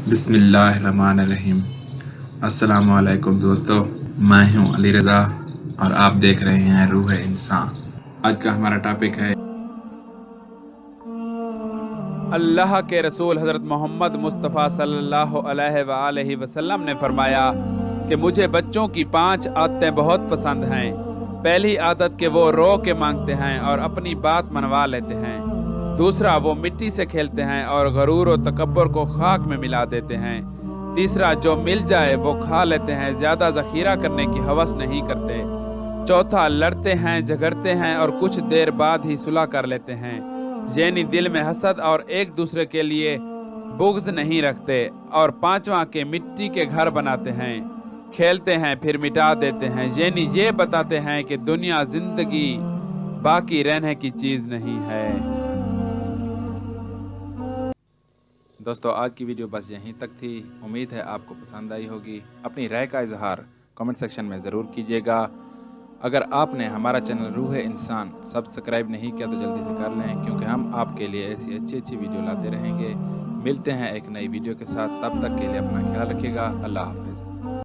बिस्मिल्लाहिर्रहमानिर्रहीम। अस्सलाम वालेकुम दोस्तों, मैं हूं अली रज़ा और आप देख रहे हैं रूह इंसान। आज का हमारा टॉपिक है अल्लाह के रसूल हज़रत मोहम्मद मुस्तफ़ा सल्लल्लाहु अलैहि वसल्लम ने फरमाया कि मुझे बच्चों की 5 आदतें बहुत पसंद हैं। पहली आदत कि वो रो के मांगते हैं और अपनी बात मनवा लेते हैं। दूसरा, वो मिट्टी से खेलते हैं और गरूर और तकब्बुर को खाक में मिला देते हैं। तीसरा, जो मिल जाए वो खा लेते हैं, ज़्यादा ज़ख़ीरा करने की हवस नहीं करते। चौथा, लड़ते हैं, झगड़ते हैं और कुछ देर बाद ही सुलह कर लेते हैं, यानी दिल में हसद और एक दूसरे के लिए बुग़्ज़ नहीं रखते। और पांचवा के मिट्टी के घर बनाते हैं, खेलते हैं फिर मिटा देते हैं, यानी ये बताते हैं कि दुनिया ज़िंदगी बाकी रहने की चीज़ नहीं है। दोस्तों, आज की वीडियो बस यहीं तक थी। उम्मीद है आपको पसंद आई होगी। अपनी राय का इजहार कमेंट सेक्शन में ज़रूर कीजिएगा। अगर आपने हमारा चैनल रूह इंसान सब्सक्राइब नहीं किया तो जल्दी से कर लें, क्योंकि हम आपके लिए ऐसी अच्छी वीडियो लाते रहेंगे। मिलते हैं एक नई वीडियो के साथ, तब तक के लिए अपना ख्याल रखिएगा। अल्लाह हाफ़िज़।